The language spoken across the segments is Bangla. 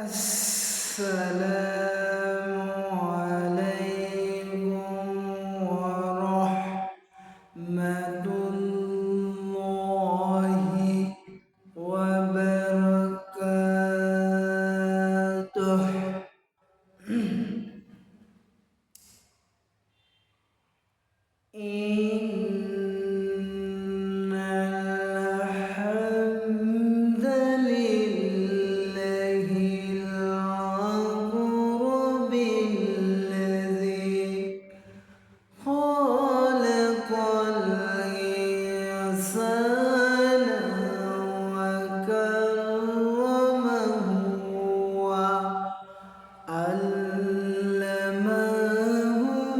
السلام عليكم ورحمة الله وبركاته. إن الحمد لله الأقرب الذي خلق الإنسان وكرمه وعلمه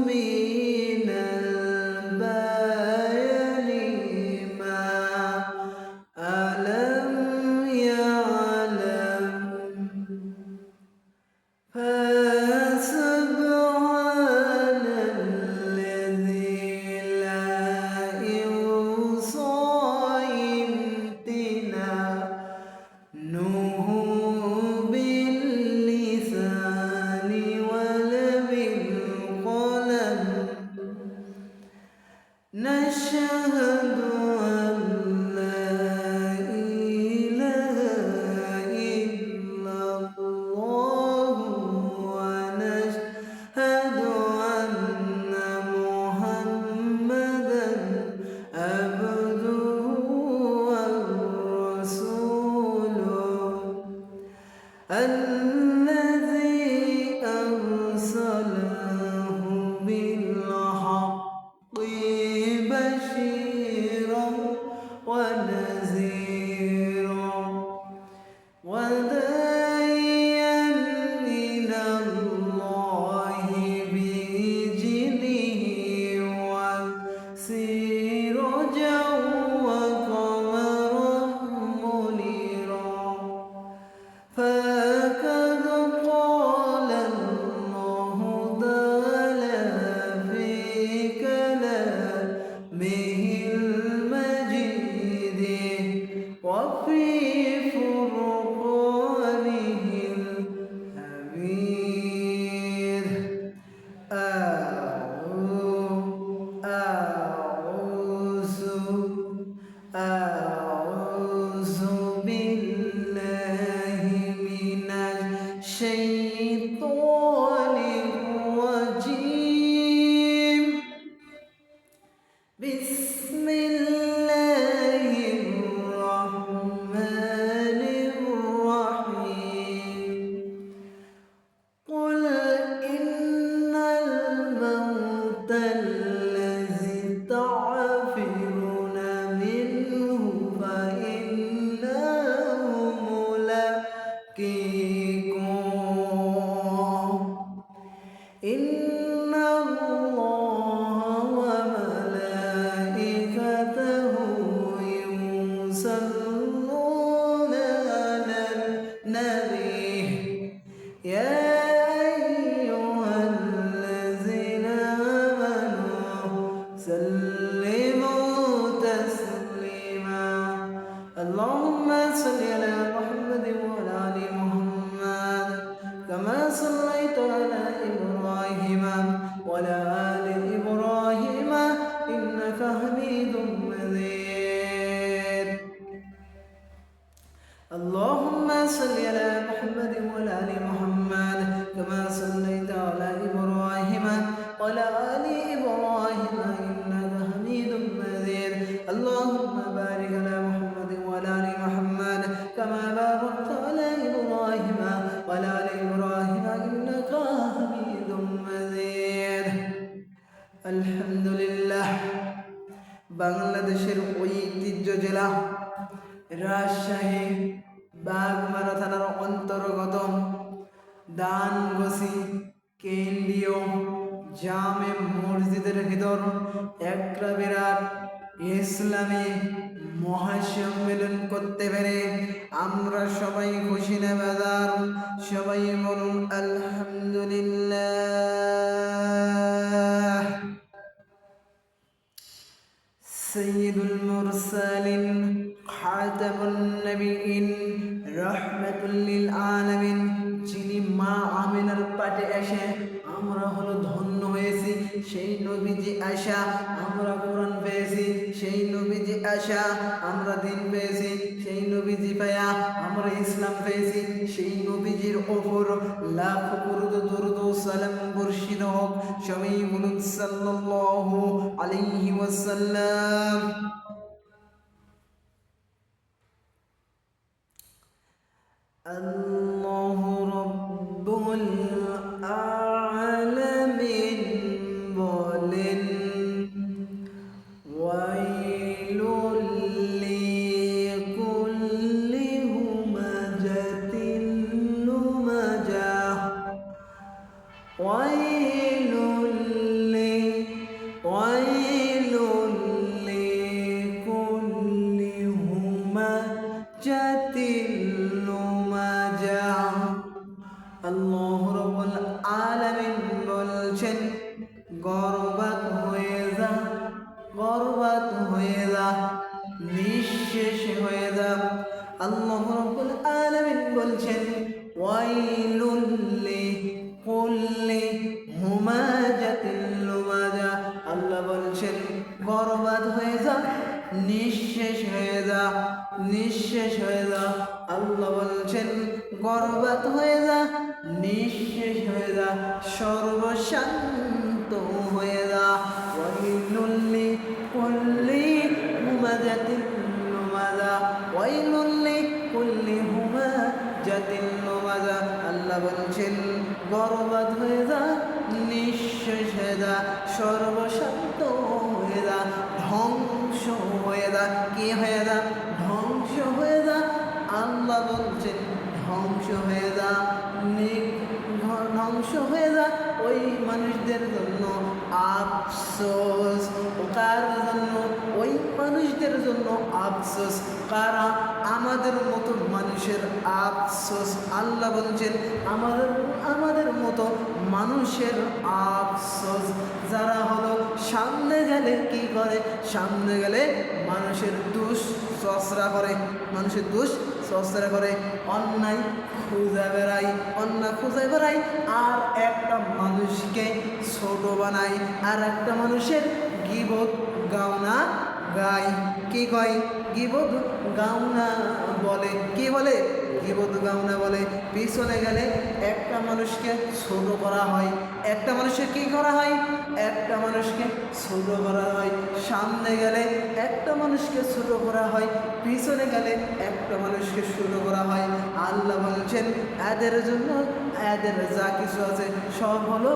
من البيان ما ألم يعلم فسبحان الذي لا يحصى امتنانه باللسان ولا بالقلم. نشهد أن لا إله إلا الله ونشهد أن محمدا عبده ورسوله الذي أرسله بالحق بشيرا ونذيرا وداعيا إلى الله بإذنه وسراجا وقمرا منيرا. فقد قال الله تعالى في كلامه المجيد وفي فرقانه الحميد. أعوذ بالله من الشيطان الرجيم. بسم الله الرحمن الرحيم. قل إن الموت الذي تعفرون منه فإنه ملاقيكم. إن الله وملائكته يصلون على النبي يا أيها الذين آمنوا سلموا تسليما. اللهم صل على محمد وعلى آل محمد كما صليت على إبراهيم وعلى آل إبراهيم إنك حميد مجيد. اللهم صل على محمد وعلى آل محمد كما صليت على إبراهيم وعلى آل إبراهيم إنك حميد مجيد. اللهم بارك على محمد وعلى آل محمد كما باركت على إبراهيم وعلى آل إبراهيم إنك حميد مجيد. আলহামদুলিল্লাহ। বাংলাদেশের ঐতিহ্য জেলা রাজশাহী বাগমারা থানার অন্তর্গত দানগছি কেন্দ্রীয় জামে মসজিদের ভিতর একটা বিরাট ইসলামী মহাসম্মেলন করতে পেরে আমরা সবাই খুশি না বাজার। সবাই বলুন আলহামদুলিল্লাহ। সাইয়্যিদুল মুরসালিন খাতামুন নবিয়্যিন রাহমাতুল লিল আলামিন, যিনি মা আমিনার পাটে এসে আমরা হলো ধন্য হয়েছি, সেই নবীজি আশা আমরা কোরআন পেয়েছি, সেই নবীজি আশা আমরা দিন পেয়েছি, সেই নবীজি পায়া আমরা ইসলাম পেয়েছি, সেই নবীজির ওপর লাখ কোটি দরুদ ও সালাম বর্ষিত হোক। সবাই বলুন সাল্লাল্লাহু আলাইহি ওয়াসাল্লাম। আল্লাহু রাব্বুল আলামিন বলেন, ওয়াইলুল লিকুল্লি হুমাজাতিন লুমাজাহ, ওয়াইলুল লিকুল্লি হুমাজাতিন লুমাজাহ। আল্লাহু রাব্বুল আলামিন বলছেন, বরবাদ হয়ে যা, বরবাদ হয়ে যা, নিঃশেষ হয়ে যা। আল্লাহু রাব্বুল আলামিন বলছেন, ওয়াইলুল লিকুল্লি হুমাজাতিন লুমাজা। আল্লাহ বলছেন বরবাদ হয়ে যা, নিঃশেষ হয়ে যা, নিঃশেষ হয়ে যা। আল্লাহ বলছেন বরবাদ হয়ে যা, নিঃশেষ হয়ে যা, সর্বশান্ত হয়ে যা। ওয়াইলুল লিকুল্লি হুমাজাতিন লুমাজা, ওয়াইলুল লিকুল্লি হুমাজাতিন লুমাজা। আল্লাহ বলছেন বরবাদ হয়ে যা, নিঃশেষ হয়ে যা, সর্বশান্ত হয়ে যা, ধ্বংস হয়ে যা। কি হয়ে যা? ধ্বংস হয়ে যা। আল্লাহ বলছেন ধ্বংস হয়ে যা, ধ্বংস হয়ে যা। ওই মানুষদের জন্য আফসোস, কার জন্য? ওই মানুষদের জন্য আফসোস, কারা? আমাদের মতো মানুষের আফসোস। আল্লাহ বলছেন আমাদের মতো মানুষের আফসোস, যারা হলো সামনে গেলে কি করে? সামনে গেলে মানুষের দুষ চর্চা করে, মানুষের দুষ চর্চা করে, অন্যায় খুঁজে বেড়াই, অন্যায় খুঁজে বেড়াই, আর একটা মানুষকে ছোট বানাই, আর একটা মানুষের গীবত গাওনা গায়। কি কয়? গীবত গাওনা বলে। কি বলে? গীবত গাওনা বলে। পিছনে গেলে একটা মানুষকে ছোট করা হয়, একটা মানুষের কি করা হয়? একটা মানুষকে ছোট করা হয়। সামনে গেলে একটা মানুষকে ছোট করা হয়, পিছনে গেলে একটা মানুষকে ছোট করা হয়। আল্লাহ বলছেন এদের জন্য এদের যা কিছু আছে সব হলো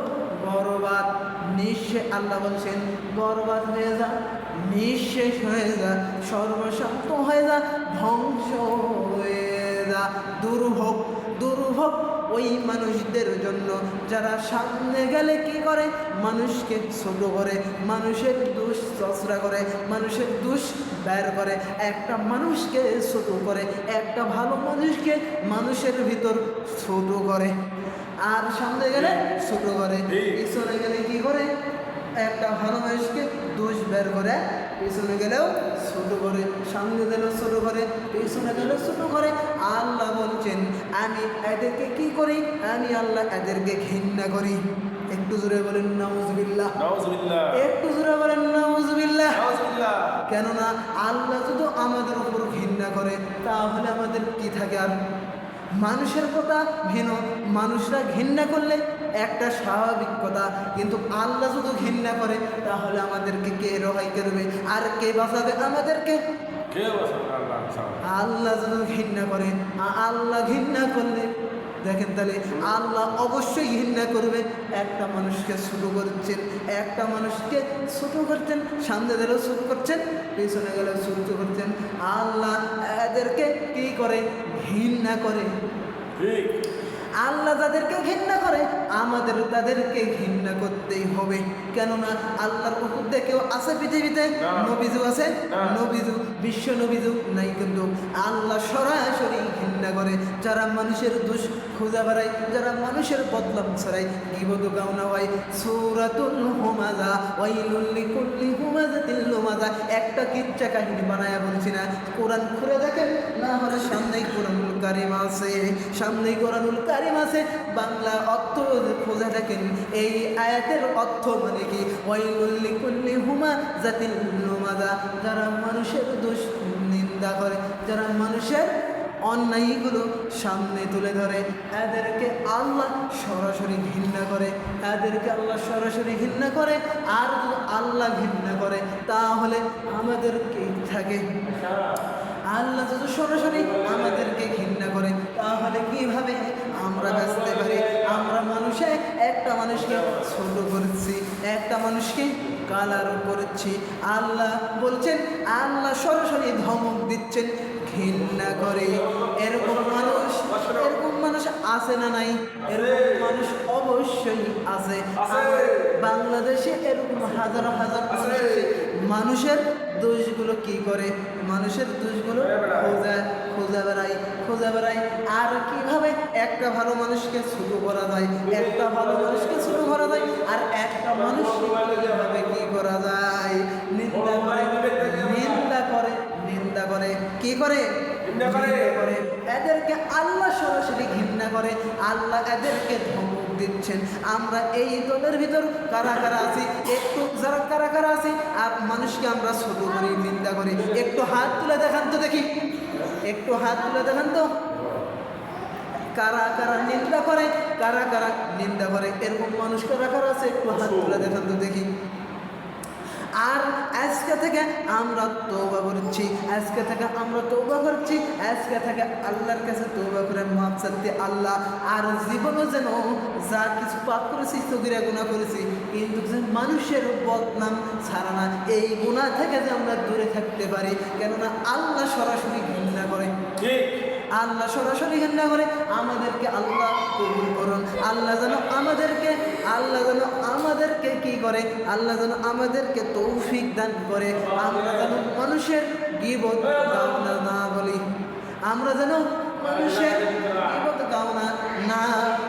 বরবাদ, নিঃশেষ। আল্লাহ বলছেন বরবাদ হয়ে যা, নিঃশেষ হয়ে যা, সর্বশান্ত হয়ে যা, ধ্বংস হয়ে যা। দুর্ভোগ, দুর্ভোগ ওই মানুষদের জন্য যারা সামনে গেলে কি করে? মানুষকে ছোট করে, মানুষের দোষ চর্চা করে, মানুষের দোষ বের করে, একটা মানুষকে ছোট করে, একটা ভালো মানুষকে মানুষের ভিতর ছোট করে। আর সামনে গেলে ছোট করে, পিছনে গেলে কি করে? একটা ভালো মানুষকে দোষ বের করে, পিছনে গেলেও ছোট করে, সামনে গেলেও ছোট করে, পিছনে গেলেও ছোট করে। আল্লাহ বলছেন আমি এদেরকে কি করি? আমি আল্লাহ এদেরকে ঘৃণা করি। একটু জোরে বলেন নাউজুবিল্লাহ, একটু জোরে বলেন নাউজুবিল্লাহ। কেননা আল্লাহ যদি আমাদের উপর ঘৃণা করে তাহলে আমাদের কি থাকে? আর মানুষের কথা ভিন্ন, মানুষরা ঘৃণা করলে একটা স্বাভাবিক কথা, কিন্তু আল্লাহ যদি ঘৃণা করে তাহলে আমাদেরকে কে রক্ষা করবে আর কে বাঁচাবে আমাদেরকে? আল্লাহ যদি ঘৃণা করে, আল্লাহ ঘৃণা করলে দেখেন তাহলে আল্লাহ অবশ্যই ঘৃণা করবে। একটা মানুষকে ছোট করছেন, একটা মানুষকে ছোট করছেন, সামনে গেলেও ছোট করছেন, পিছনে গেলেও ছোট করছেন। আল্লাহ এদেরকে কি করে? ঘৃণা করে। আল্লাহ যাদেরকে ঘৃণা করে আমাদের তাদেরকে ঘৃণা করতেই হবে। কেননা আল্লাহর কুকুরদের কেউ আছে পৃথিবীতে? নবীজু আছে? নবীজু বিশ্ব নবীজু নাই, কিন্তু আল্লাহ সরাসরি ঘৃণা করে যারা মানুষের দোষ খুঁজে বেড়ায়, যারা মানুষের বদনাম ছড়ায়, গীবত গাওনা হয়। সূরাতুল হুমাযা ওয়াইলুল লিকুল্লি হুমাযাতিল লুমাযা, একটা কিচ্ছা কাহিনী বানায়া বলছি না, কোরআন খুলে দেখেন, না হলে সামনেই কোরআনুল কারীম আছে, সামনেই কোরআনুল কারীম আছে, বাংলা অর্থ খুঁজে দেখেন। এই আয়াতের অর্থ মানে কি? ওয়াইলুল লিকুল্লি হুমাযাতিল লুমাযা, যারা মানুষের দোষ নিন্দা করে, যারা মানুষের অন্যায়গুলো সামনে তুলে ধরে, এদেরকে আল্লাহ সরাসরি ঘৃণা করে, এদেরকে আল্লাহ সরাসরি ঘৃণা করে। আর যদি আল্লাহ ঘৃণা করে তাহলে আমাদের কি থাকে? আল্লাহ যদি সরাসরি আমাদেরকে ঘৃণা করে তাহলে কিভাবে আমরা বাঁচতে পারি? আমরা মানুষে একটা মানুষকে ছোট করছি, একটা মানুষকে কালার করেছি। আল্লাহ বলছেন, আল্লাহ সরাসরি ধমক দিচ্ছেন, ঘৃণা করে। এরকম মানুষ আছে না নাই? এরকম মানুষ অবশ্যই আছে। বাংলাদেশে এরকম হাজার হাজার মানুষের দোষগুলো কি করে? মানুষের দোষগুলো খোঁজা বেড়ায়। আর কিভাবে একটা ভালো মানুষকে ছোট করা যায়? একটা ভালো মানুষকে ছোট করা যায়, আর একটা মানুষকে কিভাবে কি করা যায়? নিন্দা করে কি করে? এদেরকে আল্লাহ সরাসরি ঘৃণা করে, আল্লাহ এদেরকে ধমক দিচ্ছেন। আমরা এই দলের ভিতর কারা কারা আছি? একটু যারা কারা কারা আছি আর মানুষকে আমরা ছোট করি, নিন্দা করি, একটু হাত তুলে দেখান তো দেখি, একটু হাত তুলে দেখান তো। কারা কারা নিন্দা করে, কারা কারা নিন্দা করে, এরকম মানুষ কারা কারা আছে? একটু হাত তুলে দেখান তো দেখি। আর আজকে থেকে আমরা তওবা করছি, আজকে থেকে আমরা তওবা করছি, আজকে থেকে আল্লাহর কাছে তওবা করে মাফ চাইতে। আল্লাহ আর জীবনও যেন যা কিছু পাপ করেছি, সগীরা গুনাহ করেছি, কিন্তু যে মানুষের বদনাম ছাড়া না, এই গুনাহ থেকে যে আমরা দূরে থাকতে পারি। কেননা আল্লাহ সরাসরি ঘৃণা করে, আল্লাহ সরাসরি ঘৃণা করে। আমাদেরকে আল্লাহ কবুল করুন। আল্লাহ যেন আমাদেরকে কি করে? আল্লাহ যেন আমাদেরকে তৌফিক দান করে। আমরা যেন মানুষের গীবত গাওনা না বলি, আমরা যেন মানুষের গীবত গাওনা না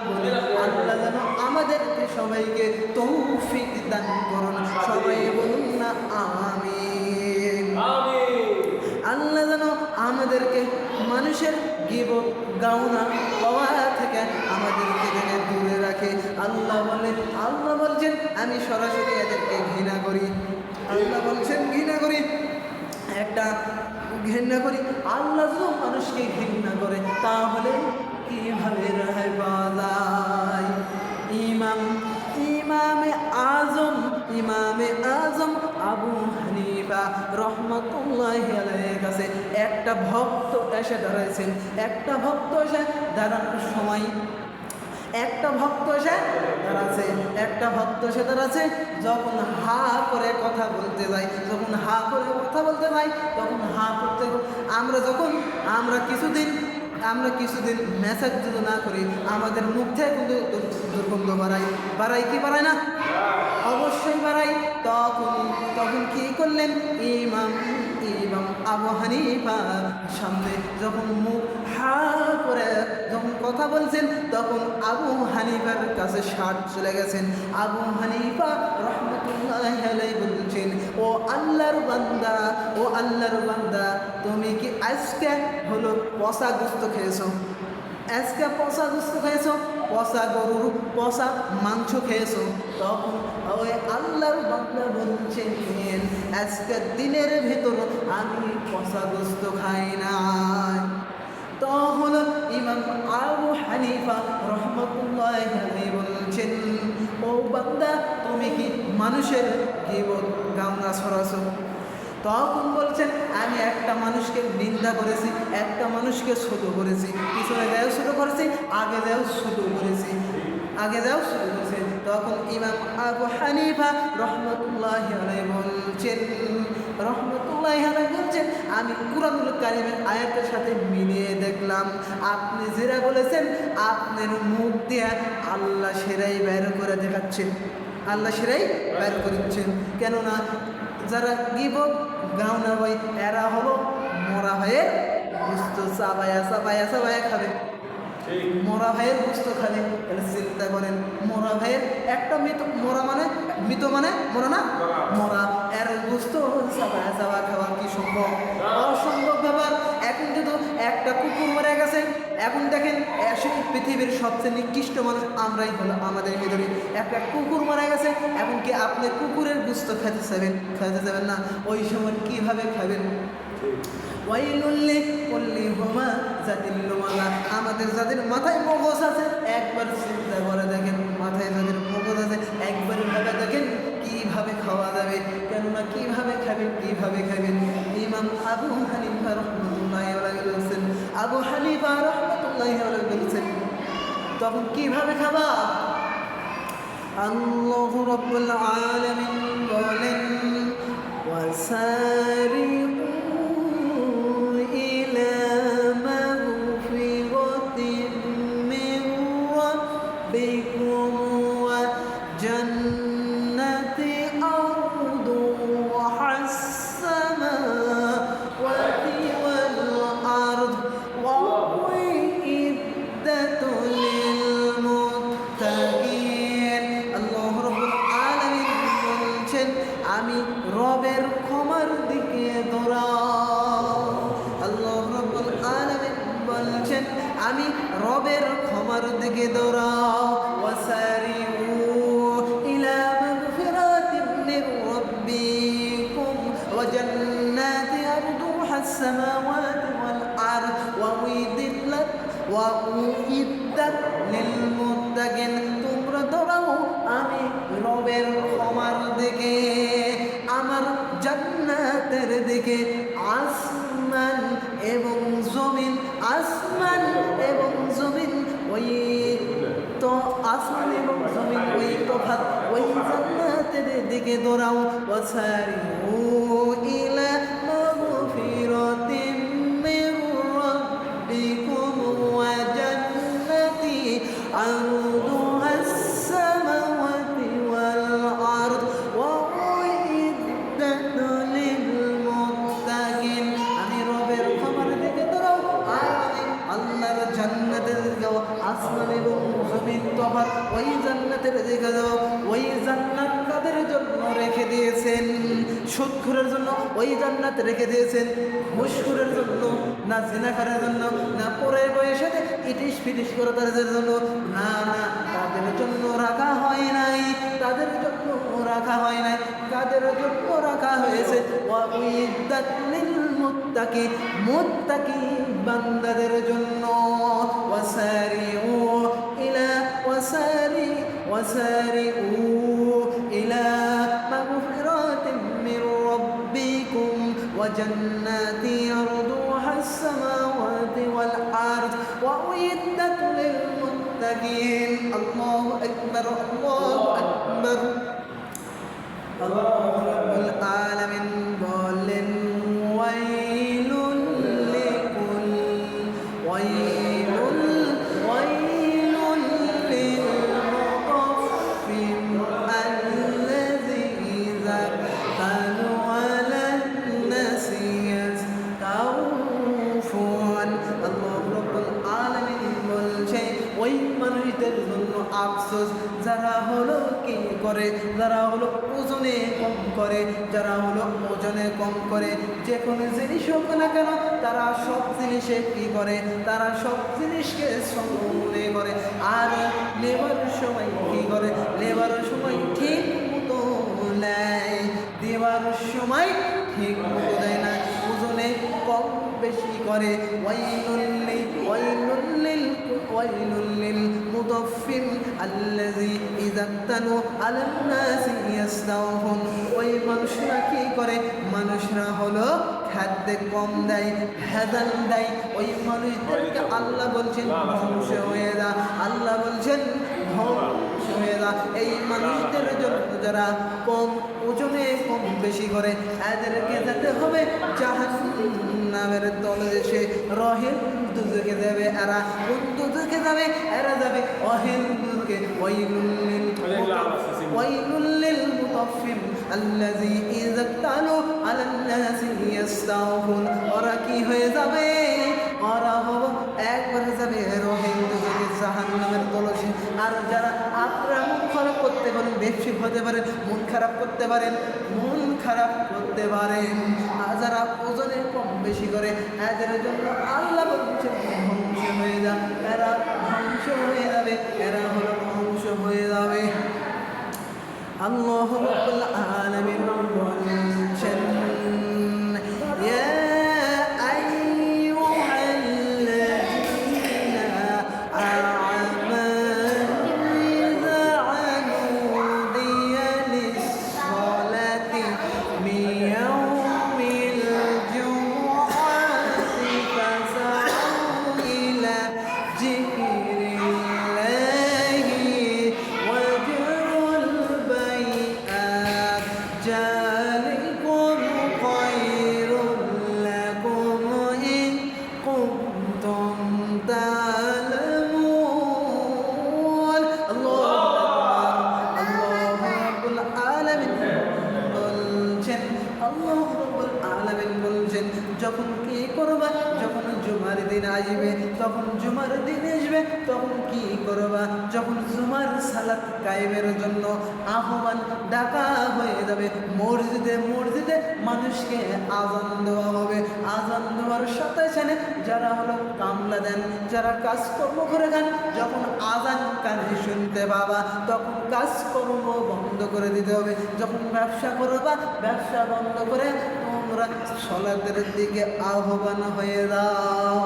বলি। আল্লাহ যেন আমাদেরকে সবাইকে তৌফিক দান করুন। সবাই বলুন না আমিন। আল্লাহ যেন আমাদেরকে মানুষের গীবত গাওনা হওয়া থেকে আমাদেরকে দূরে রাখে। আল্লাহ বলছেন, আমি সরাসরি এদেরকে ঘৃণা করি। আল্লাহ বলছেন ঘৃণা করি, একটা ঘৃণা করি। আল্লাহ যদি মানুষকে ঘৃণা করে তাহলে কিভাবে রেহাই পাওয়া যায়? ইমামে আজম আবু হানিফা রহমাতুল্লাহি আলাইহির কাছে একটা ভক্ত এসে দাঁড়াইছেন। একটা ভক্ত এসে দাঁড়ানোর সময় একটা ভক্ত এসে দাঁড়াচ্ছে। যখন হা করে কথা বলতে যাই, তখন হা করতে আমরা কিছুদিন মেসেজ যদি না করি, আমাদের মুখ থেকে কিন্তু দুর্গন্ধ বাড়াই কি বাড়ায় না? অবশ্যই বাড়াই। তখন কি করলেন? ইমাম আবু হানিফার সামনে যখন মুখ হা করে যখন কথা বলছেন, তখন আবু হানিফার কাছে শার্ট চলে গেছেন। আবু হানিফা রহমাতুল্লাহি আলাইহি বলছেন, ও আল্লাহর বান্দা, তুমি কি আজকে হলো পচা গোশত খেয়েছো? আজকে পচা গোশত খেয়েছো, পচা গরুর পচা মাংস খেয়েছো? তখন ওই আল্লাহর বান্দা বলছেন, আজকে দিনের ভিতর আমি পচা গোশত খাই না। তখন ইমাম আবু হানিফা রহমাতুল্লাহি আলাইহি বলছেন, ও বান্দা, তুমি কি মানুষের গীবত গাওনা ছড়াছো? তখন বলছেন, আমি একটা মানুষকে নিন্দা করেছি, একটা মানুষকে ছোট করেছি, পিছনে যাও ছোট করেছি, আগে যাও ছোট করেছি। তখন ইমাম আবু হানিফা রহমাতুল্লাহি আলাইহি বলছেন, রহমতুল্লাহি আলাইহি বলছেন, আমি কুরআনুল কারীমের আয়াতের সাথে মিলিয়ে দেখলাম আপনি যেটা বলেছেন আপনার মুখ দিয়ে আল্লাহ সেরাই বের করে দেখাচ্ছেন, আল্লাহ সেরাই বের করছেন। কেননা যারা গীবত গাউনা ভাই এরা হলো মরা ভাইয়ের গোস্ত চাবায়া চাবায়া চাবায়া খাবে, মরা ভাইয়ের গোস্ত খাবে। তাহলে চিন্তা করেন, মরা ভাইয়ের একটা মৃত, মরা মানে মৃত মানে মরা না, মরা এর গোস্ত চাবায়া চাবা খাওয়া কি সম্ভব? অসম্ভব ব্যাপার। এখন যদি একটা কুকুর মারা গেছে, এখন দেখেন পৃথিবীর সবচেয়ে নিকৃষ্ট মানুষ আমরাই হলো, আমাদের ভিতরে একটা কুকুর মারা গেছে, এখন কি আপনি কুকুরের গোস্ত খেতে চাবেন? খেতে যাবেন না। ওই সময় কিভাবে খাবেন? আমাদের যাদের মাথায় মগজ আছে একবার চিন্তা করে দেখেন, মাথায় যাদের মগজ আছে একবার ভেবে দেখেন কিভাবে খাওয়া যাবে। কেননা কিভাবে খাবেন, কিভাবে খাবেন? ইমাম আবু হানিফা রহমতুল্লাহি আলাইহি বলেছেন, আবু হানিফা রহমতুল্লাহি আলাইহি বলেছেন তখন কিভাবে খাবা? আল্লাহু রাব্বুল আলামিন বলেন, ওয়াসারিউ আমি রবের ক্ষমার দিকে দৌড়াও। আল্লাহ রাব্বুল আলামিন বলছেন আমি রবের ক্ষমার দিকে দৌড়াও। ওয়াসারিউ ইলা মাগফিরাতিন মির রাব্বিকুম ওয়া জান্নাতি আরদুহা আস-সামাওয়াতি ওয়াল আরদ ওয়া উইদ্দাত লিল মুত্তাকিন। তোমরা দৌড়াও আমি রবের ক্ষমার দিকে, আমার জান্নাতের দিকে। আসমান এবং জমিন, আসমান এবং জমিন ওই তো, আসমান এবং জমিন ওই তফাৎ, ওই জান্নাতের দিকে দৌড়াও। ওয়াসারিউ ইলা মাগফিরাতিন মির রাব্বিকুম ওয়া জান্নাতি আরদুহা আস-সামাওয়াতি ওয়াল আরদ ওয়া উইদ্দাত লিল মুত্তাকিন। আমি রবের ক্ষমার দিকে দৌড়াও আর আমি আল্লাহর জান্নাতের দিকে যাও। আসমান এবং জমিন তফাৎ, ওই জান্নাতের দিকে যাও। ওই জান্নাত কাদের জন্য রেখে দিয়েছেন? সুদখোরের জন্য ওই জান্নাত রেখে দিয়েছেন। ঘুষখোরের জন্য না, জিনাকারের জন্য না, পরের বয়সে ইটিস ফিটিস করে তাদের জন্য না, না, তাদের জন্য রাখা হয় নাই, তাদের জন্য রাখা হয় নাই। কাদের জন্য রাখা হয়েছে? ওয়াউইদ্দাত লিল মুত্তাকিন, মুত্তাকি বান্দাদের জন্য। ওয়াসারিউ ইলা ওয়াসারিউ ইলা মাগফিরাতিন মির রাব্বিকুম ওয়া জান্নাতি আরদুহা আস-সামাওয়াতি ওয়াল আরদ ওয়া উইদ্দাত লিল মুত্তাকিন। আল্লাহু আকবার, আল্লাহু আকবার। আল্লাহু রাব্বুল আলামিন বলেন, ওয়াইলুল লিকুল ওয়াইলুল ওয়াইলুল লিল মুতাফফিফিন আল্লাযী ইযা কালু আলান নাসি ইয়াস্তাউফুন। আল্লাহু রাব্বুল আলামিন বলছে ওই মানুষদের জন্য আফসোস যারা হলো কি করে, যারা হলো ওজনে কম করে, যারা হলো ওজনে কম করে। যে কোনো জিনিস হোক না কেন তারা সব জিনিসে কি করে, তারা সব জিনিসকে মনে করে। আর নেবার সময় কি করে, নেবার সময় ঠিক মতো নেয়, দেওয়ার সময় ঠিক মতো দেয় না, ওজনে কম বেশি করে। ওয়াইলুল লিল মুতাফফিফিন আল্লাযী ইযা তানু আলান নাসি ইয়াস্তাউফুন। ওই মানুষরা কি করে, মানুষরা হলো খাদ্যে কম দেয়, ভেজাল দেয়। ওই মানুষদেরকে আল্লাহ বলছেন ধ্বংস হয়ে যা, আল্লাহ বলছেন ধ্বংস হয়ে যা। এই মানুষদের জন্য যারা কম ওজনে কম বেশি করে এদেরকে যেতে হবে জাহান্নামের তলদেশে রহিল দুজকে যাবে। এরা কোন দুজকে যাবে? এরা যাবে অহিল দুজকে। ওয়াইলুল লিল মুতাফফিফিন আল্লাযী ইযা তালু আলান নাসি ইস্তাউফুন। ওরা কি হয়ে যাবে? ওরা হবে একবারে যাবে রহিল দুজকে জাহান্নামের তলদেশে। আর যারা আপনারা মন খারাপ করতে পারেন, বেশি হতে পারেন, মন খারাপ করতে পারেন, মন খারাপ করতে পারেন, আর যারা ওজনে কম বেশি করে এদের জন্য আল্লাহ বলছে ধ্বংস হয়ে যাবে। এরা ধ্বংস হয়ে যাবে, এরা হলো ধ্বংস হয়ে যাবে। আল্লাহু রাব্বুল আলামিন বলছেন ইয়া যখন কি করবা? যখন জুমার দিন আসবে, তখন জুমার দিন আসবে তখন কি করবা? যখন জুমার সালাত কায়েমের জন্য আহ্বান ডাকা হয়ে যাবে, মসজিদে মসজিদে মানুষকে আজান দেওয়া হবে। আজান দেওয়ার সাথে সাথে যারা হলো কামলা দেন, যারা কাজকর্ম করে দেন, যখন আজান কানে শুনতে পাবা তখন কাজকর্ম বন্ধ করে দিতে হবে। যখন ব্যবসা করবা ব্যবসা বন্ধ করে তোমরা সলাতের দিকে আহ্বান হয়ে যাও।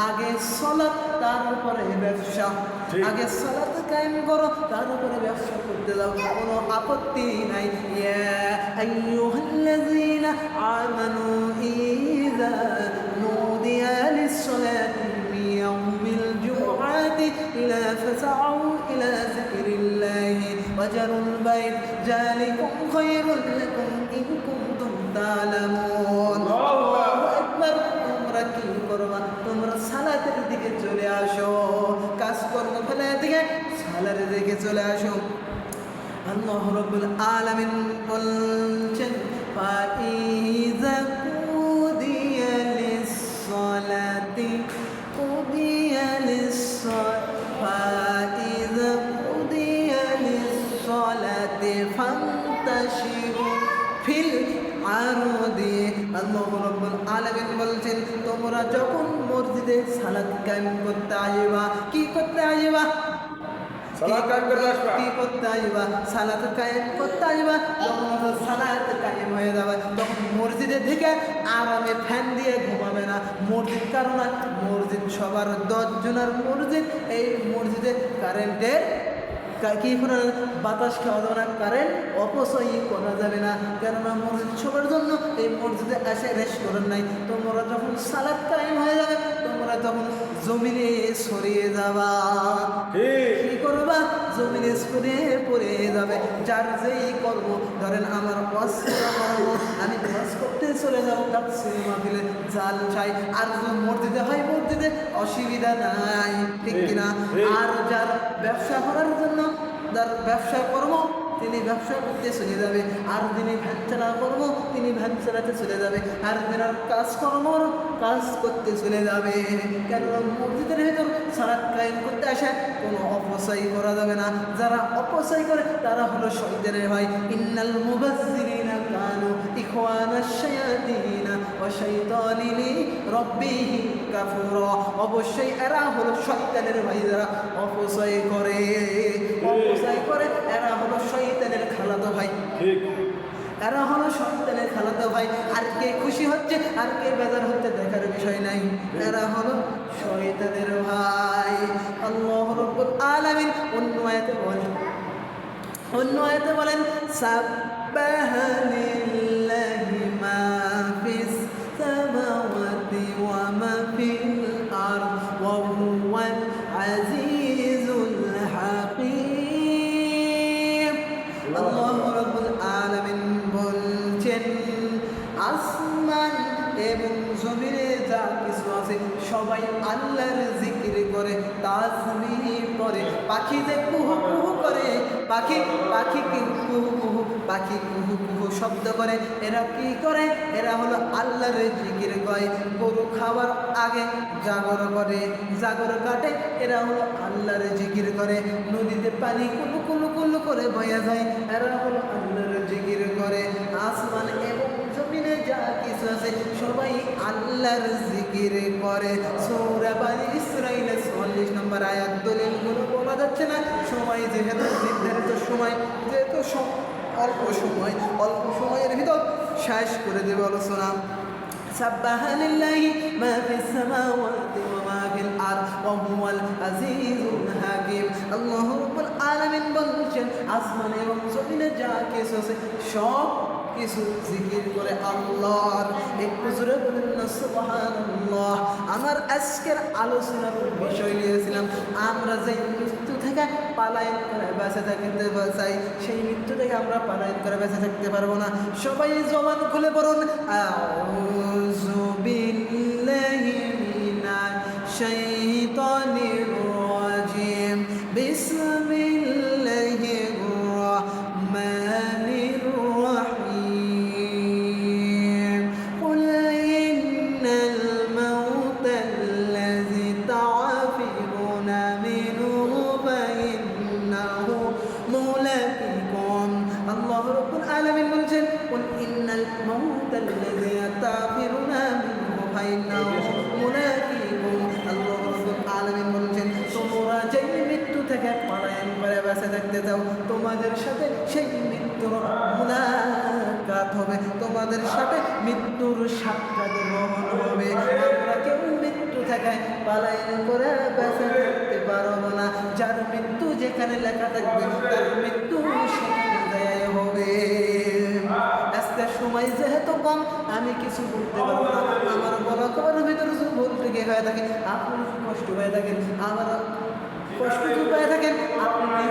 আগে সলাত তারপরে ব্যবসা, আগে সলাত কায়েম করো তারপরে ব্যবসা করতে যাও, কোনো আপত্তি নাই। ইয়া আইয়ুহাল্লাযীনা আমানু ইযা নুদিয়া লিস-সালাতি মিন ইয়াউমিল জুমআতি ইলা ফাসআউ ইলা যিকরিল্লাহি ওয়া জারুল বাইত যালিকুম খায়রুল লাকুম ইন কুনতুম তা'লামুন। আল্লাহু আকবার। তোমরা কি করবা? তোমরা সালাতের দিকে চলে আসো, কাজকর্ম ফেলে দিকে সালাতের দিকে চলে আসো। আল্লাহ রাব্বুল আলামিন বলছেন ফাইযা কুদিয়া লিস-সালাতি কুদিয়া ফাইযা কুদিয়া লিস-সালাতি ফান্তাশিরু ফিল আরদি। আল্লাহ রাব্বুল আলামিন বলছেন তোমরা যখন মসজিদে সালাত কায়েম করতে আসবা, কি করতে আসবা? কি করতে আসবা? সালাত কায়েম করতে আসবা। যখন সালাত কায়েম হয়ে যাবে তখন মসজিদে থেকে আরামে ফ্যান দিয়ে ঘুমাবে না। মসজিদ কারণ মসজিদ সবার 10 জনের মসজিদ। এই মসজিদে কারেন্টের কি করা বাতাস খাওয়া যাবে না, কারেন্ট অপচয় করা যাবে না। কেননা মসজিদ সবার জন্য, এই মসজিদে এসে রেস্ট করেন নাই। তোমরা যখন সালাত কায়েম হয়ে যাবে তোমরা তখন জমিনে ছড়িয়ে যাবা। কি করবা? জমিনে ছড়িয়ে পড়ে যাবে। যার যেই করব, ধরেন আমার ওয়াজ করব, আমি ওয়াজ করতে চলে যাবো তাফসীর মাহফিলে, জাল চাই। আর মসজিদে হয় মসজিদে, অসুবিধা নাই, ঠিক কিনা? আর যার ব্যবসা করার জন্য, যার ব্যবসা করবো তিনি ব্যবসা করতে চলে যাবে, আর যিনি ভ্যান চালা করবো তিনি ভ্যান চালাতে চলে যাবে, আর যারা কাজ করতে চলে যাবে। কেন? মসজিদের ভেতর সালাত কায়েম করতে আসে, কোনো অপচয় করা যাবে না। যারা অপচয় করে তারা হলো শয়তানের ভাই। ইন্নাল মুবাজ্জিরিনা কানু ইখওয়ানাশ শায়াতিনা ওয়া শাইতানি লিরাব্বিহি কাফুরা। অবশ্যই এরা হলো শয়তানের ভাই। যারা অপচয় করে এরা হলো শয়তানের খালাতো ভাই। ঠিক, এরা হলো শয়তানের খালাতো ভাই। আর কে খুশি হচ্ছে আর কে বেজার হচ্ছে দেখার বিষয় নাই, এরা হলো শয়তানের ভাই। আল্লাহ রাব্বুল আলামিন অন্য আয়াতে বলেন সাব্বাহা লিল্লাহি মা ফিস সামাওয়াতি ওয়া মা ফিল আরদ ওয়া হুয়াল আজিজুল হাকীম। জমিনে যা কিছু আছে সবাই আল্লাহর জিকির করে, তাসবিহ করে। পাখি যে কুহু কুহু করে, পাখি কি কুহু কুহু, পাখি কুহু কুহু শব্দ করে, এরা কি করে? এরা হলো আল্লাহর জিকির করে। গরু খাওয়ার আগে জাগর করে, জাগর কাটে, এরা হলো আল্লাহর জিকির করে। নদীতে পানি কুলু কুলু কুলু করে বয়া যায়, এরা হলো আল্লাহর জিকির করে। আসমান এবং জমিনে যা কিছু আছে সবাই আল্লাহর জিকির করে। সূরা বানী ইসরাঈলের ৪৪ নম্বর আয়াত। দলিলগুলো বলা যাচ্ছে না, সময় যেহেতু নির্ধারিত সময়, যেহেতু অল্প সময়ের ভিতর শেষ করে দেবে আলোচনা। سبح لله ما في السماوات وما في الأرض وهو العزيز الحكيم। আল্লাহ রাব্বুল আলামিন বলছেন আসমান এবং জমিনে যা কিছু আছে সব কিছু জিকির করে আল্লাহর। একটু জোরে বলেন না সুবহানাল্লাহ। আমার আজকের আলোচনার বিষয় নিয়েছিলাম আমরা যে মৃত্যু থেকে পালায়ন করে বেঁচে থাকতে চাই, সেই মৃত্যু থেকে আমরা পালায়ন করে বেঁচে থাকতে পারবো না। সবাই জবান খুলে বলুন আউযু বিল্লাহি মিনাশ শাইতানির রাজিম, বিসমিল্লাহির রাহমানির রাহিম। কুল ইন্নাল মাউতাল্লাযী তা'ফিরুনা মিনহু ফাইন্নাহু মুলাকিকুম। আল্লাহ রাব্বুল আলামিন বলছেন কুল ইন্নাল মাউতাল্লাযী তা'ফিরুনা মিনহু ফাইন্নাহু মুলাকিকুম। আল্লাহ রাব্বুল আলামিন বলছেন তোমরা যে মৃত্যু থেকে পলায়ন করে বেঁচে থাকতে চাও, তোমাদের সাথে সেই মৃত্যুর মুলাকাত হবে, তোমাদের সাথে মৃত্যুর সাক্ষাৎ গ্রহণ হবে। আমরা কেউ মৃত্যু থেকে পলায়ন করে বেঁচে থাকতে পারবো না। যার মৃত্যু যেখানে লেখা থাকবে তার মৃত্যু সেখানে দেয় হবে। আজকে সময় যেহেতু কম আমি কিছু বলতে পারবো না। আমার বলা খবরের ভিতরে যদি ভুল ত্রুটি হয়ে থাকে, আপনি কষ্ট হয়ে থাকেন, আমার কষ্ট হয়ে থাকেন, আপনি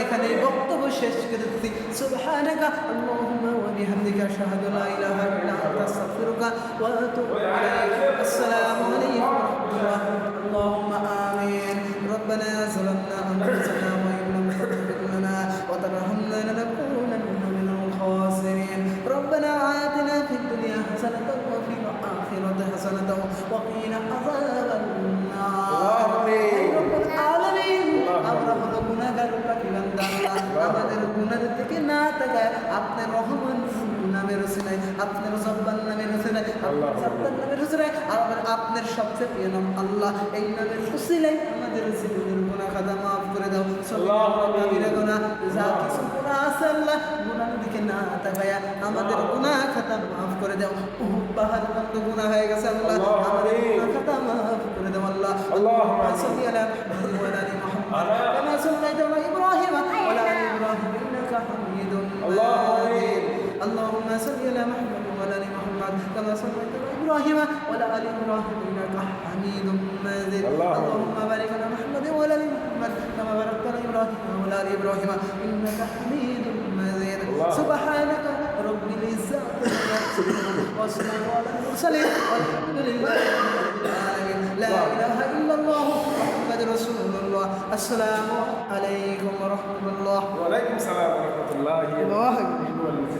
এখানে বক্তব্য শেষ করে দিচ্ছি। সুবহানাকা আল্লাহুম্মা ওয়া বিহামদিকা আশহাদু লা ইলাহা ইল্লা আনতা আস্তাগফিরুকা ওয়া আতুবু ইলাইক। আসসালামু আলাইকুম ওয়া রাহমাতুল্লাহ। আল্লাহুম্মা আমিন। রব্বানা যালামনা আনফুসানা ওয়া ইন লাম তাগফির লানা ওয়া তারহামনা লানাকুনান্না মিনাল খাসিরিন। রব্বানা আতিনা ফিদ দুনিয়া হাসানাতাও ওয়া ফিল আখিরাতি হাসানাতাও ওয়া কিনা আযাবান নার। আমরা হলো গুনাহগার পাপী বান্দা, আমাদের গুনাহ থেকে না তাকায় আপনার রহমান নামের উসিলায়, আপনার জব্বার নামের উসিলায়, আপনার জব্বার নামের উসিলায়, আপনার সবচেয়ে প্রিয় নাম আল্লাহ, এই নামের উসিলায় আমাদের জীবনের গুনাহ খাতা মাফ করে দাও। সাল্লাল্লাহু গুনাহ যা কিছু গুনাহ আছে আল্লাহ গুনাহ দিকে না তাকায় আমাদের গুনাহ খাতা মাফ করে দাও। পাহাড় মত গুনাহ হয়ে গেছে আল্লাহ, আমাদের গুনাহ খাতা মাফ করে দাও আল্লাহ। আল্লাহুম্মা সাল্লি আলা মুহাম্মাদ ওয়া আলা আলি মুহাম্মাদ কামা সাল্লাইতা আলা ইব্রাহিম ওয়া আলা আলি ইব্রাহিম ইন্নাকা হামিদুম মাজিদ। اللهم صل على محمد وعلى ال محمد كما صليت على ابراهيم وعلى ال ابراهيم انك حميد مجيد. اللهم بارك على محمد وعلى ال محمد كما باركت على ابراهيم وعلى ال ابراهيم انك حميد مجيد. سبحانك رب العزه عما يصفون وسلام على المرسلين والحمد لله رب العالمين. لا اله الا الله محمد رسول الله. السلام عليكم ورحمه الله. وعليكم السلام ورحمه الله وبركاته.